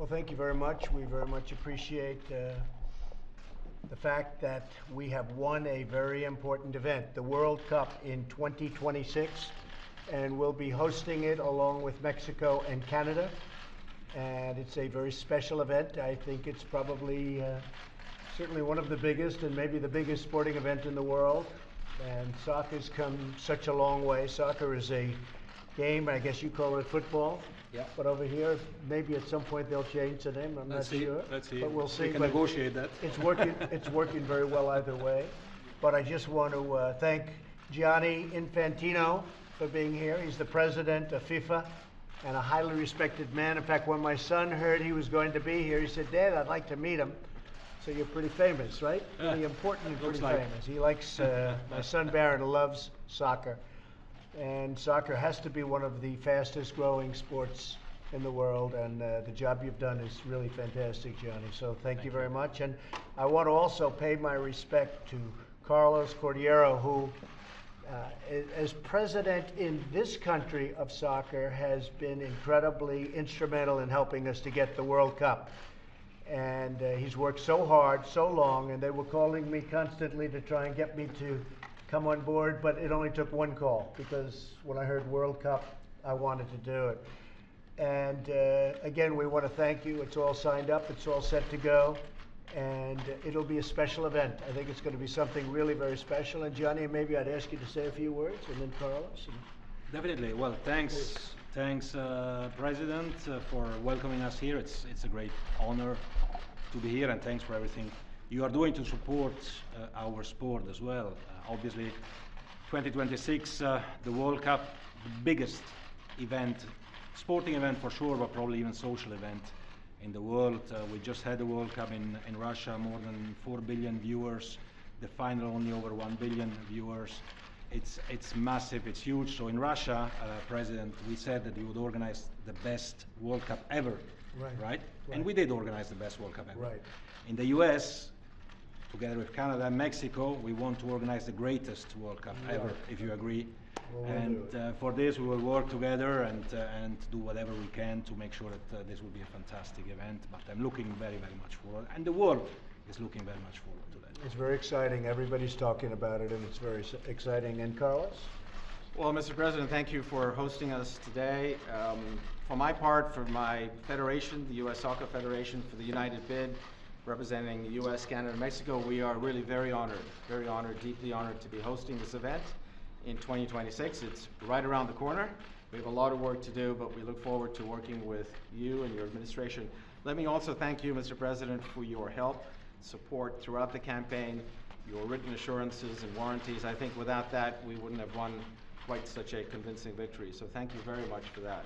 Well, thank you very much. We very much appreciate the fact that we have won a very important event, the World Cup in 2026, and we'll be hosting it along with Mexico and Canada. And it's a very special event. I think it's probably certainly one of the biggest and maybe the biggest sporting event in the world. And soccer's come such a long way. Soccer is a game, I guess you call it football. Yeah. But over here, maybe at some point they'll change the name. I'm not sure. Let's see. But we'll see. We can negotiate that. It's working. It's working very well either way. But I just want to thank Gianni Infantino for being here. He's the president of FIFA and a highly respected man. In fact, when my son heard he was going to be here, he said, "Dad, I'd like to meet him." So you're pretty famous, right? Pretty important and pretty famous. He likes, my son Barron loves soccer. And soccer has to be one of the fastest growing sports in the world. And the job you've done is really fantastic, Gianni. So thank you very much. And I want to also pay my respect to Carlos Cordeiro, who, as president in this country of soccer, has been incredibly instrumental in helping us to get the World Cup. And he's worked so hard, so long, and they were calling me constantly to try and get me to come on board, but it only took one call, because when I heard World Cup, I wanted to do it. And again, we want to thank you. It's all signed up, it's all set to go, and it'll be a special event. I think it's going to be something really very special. And Gianni, maybe I'd ask you to say a few words, and then Carlos. Definitely. Well, thanks, President, for welcoming us here. It's a great honor to be here, and thanks for everything you are doing to support our sport as well. Obviously, 2026, the World Cup, the biggest event, sporting event for sure, but probably even social event in the world. We just had the World Cup in Russia, more than 4 billion viewers. The final only over 1 billion viewers. It's massive, it's huge. So in Russia, President, we said that we would organize the best World Cup ever, right? And we did organize the best World Cup ever. Right. In the US, together with Canada and Mexico, we want to organize the greatest World Cup ever, if you agree. Well, and for this, we will work together and do whatever we can to make sure that this will be a fantastic event. But I'm looking very, very much forward, and the world is looking very much forward to that. It's very exciting. Everybody's talking about it, and it's very exciting. And Carlos? Well, Mr. President, thank you for hosting us today. For my part, for my federation, the U.S. Soccer Federation, for the United Bid, representing the U.S., Canada, and Mexico, we are really very honored, deeply honored to be hosting this event in 2026. It's right around the corner. We have a lot of work to do, but we look forward to working with you and your administration. Let me also thank you, Mr. President, for your help, support throughout the campaign, your written assurances and warranties. I think without that, we wouldn't have won quite such a convincing victory. So thank you very much for that.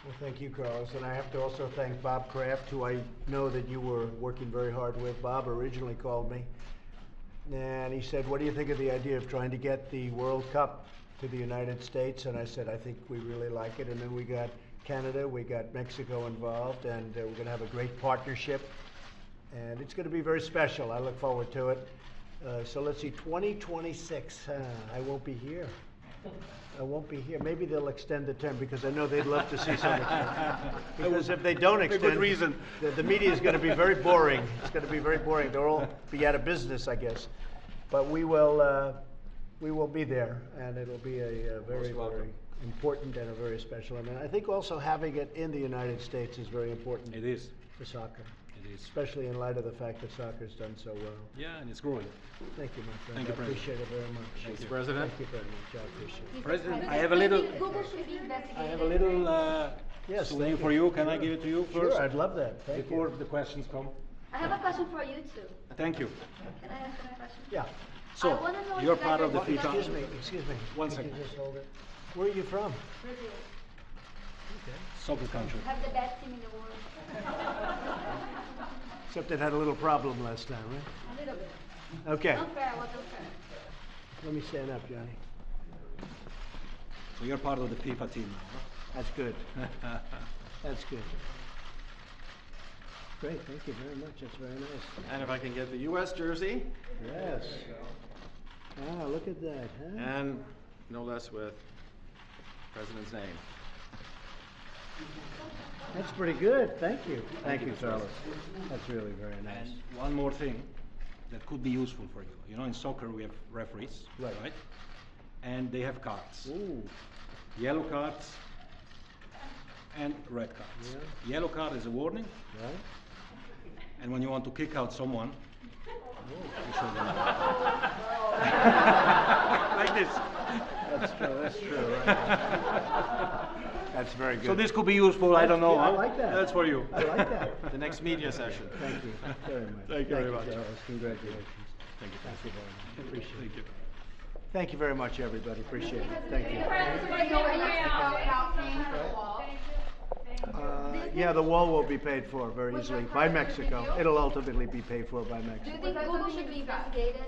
Well, thank you, Carlos. And I have to also thank Bob Kraft, who I know that you were working very hard with. Bob originally called me, and he said, "What do you think of the idea of trying to get the World Cup to the United States?" And I said, "I think we really like it." And then we got Canada, we got Mexico involved, and we're going to have a great partnership. And it's going to be very special. I look forward to it. So let's see, 2026. I won't be here. I won't be here. Maybe they'll extend the term, because I know they'd love to see something. Because if they don't extend, good reason. The media is going to be very boring. It's going to be very boring. They'll all be out of business, I guess. But we will be there, and it'll be a very, very important and a very special event. I think also having it in the United States is very important. It is. For soccer. It is. Especially in light of the fact that soccer's done so well. Yeah, and it's growing. Thank you, my friend. Thank you, I appreciate it very much. Thank you, President. Thank you very much. I appreciate it. President, I have a little Yes, souvenir thank for you. you. Can I give it to you first? Sure, I'd love that. Thank Before you. the questions come. I have a question for you too. Thank you. Can I ask my question? Yeah. So, I wanna know you're if part of the that is- FIFA. Excuse me. One Could you second. just hold it? Where are you from? Brazil. Soccer country. Have the best team in the world. Except it had a little problem last time, right? A little bit. Okay. Unfair, what's unfair? Let me stand up, Johnny. So you're part of the FIFA team now. That's good. That's good. Great, thank you very much. That's very nice. And if I can get the U.S. jersey, Yes. Ah, look at that, huh? and no less with President's name. That's pretty good. Thank you. Thank you, Carlos. That's really very nice. And one more thing that could be useful for you. You know, in soccer we have referees, Right. And they have cards. Ooh. Yellow cards and red cards. Yeah. Yellow card is a warning, Right? and when you want to kick out someone, you show them like this. That's true. That's true. Right. That's very good. So this could be useful. I don't know. Yeah, I huh? like that. That's for you. I like that. The next media session. Thank you very much. Thank you very much. Carlos. Congratulations. Thank you. Thank you very much. Appreciate Thank you. it. Thank you very much, everybody. Appreciate it. Thank you. Yeah, the wall will be paid for very easily by Mexico. It'll ultimately be paid for by Do you Mexico. think Google should be investigated?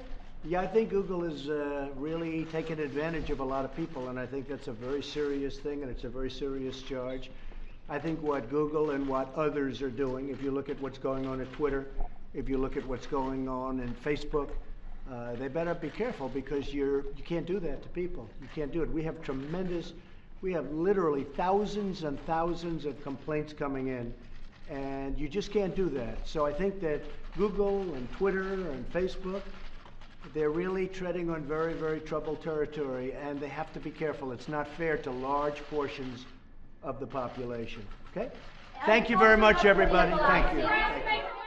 Yeah, I think Google is really taking advantage of a lot of people, and I think that's a very serious thing, and it's a very serious charge. I think what Google and what others are doing, if you look at what's going on at Twitter, if you look at what's going on in Facebook, they better be careful because you can't do that to people. You can't do it. We have literally thousands and thousands of complaints coming in, and you just can't do that. So I think that Google and Twitter and Facebook, they're really treading on very, very troubled territory, and they have to be careful. It's not fair to large portions of the population. Okay? Thank you very much, everybody. Thank you. Thank you.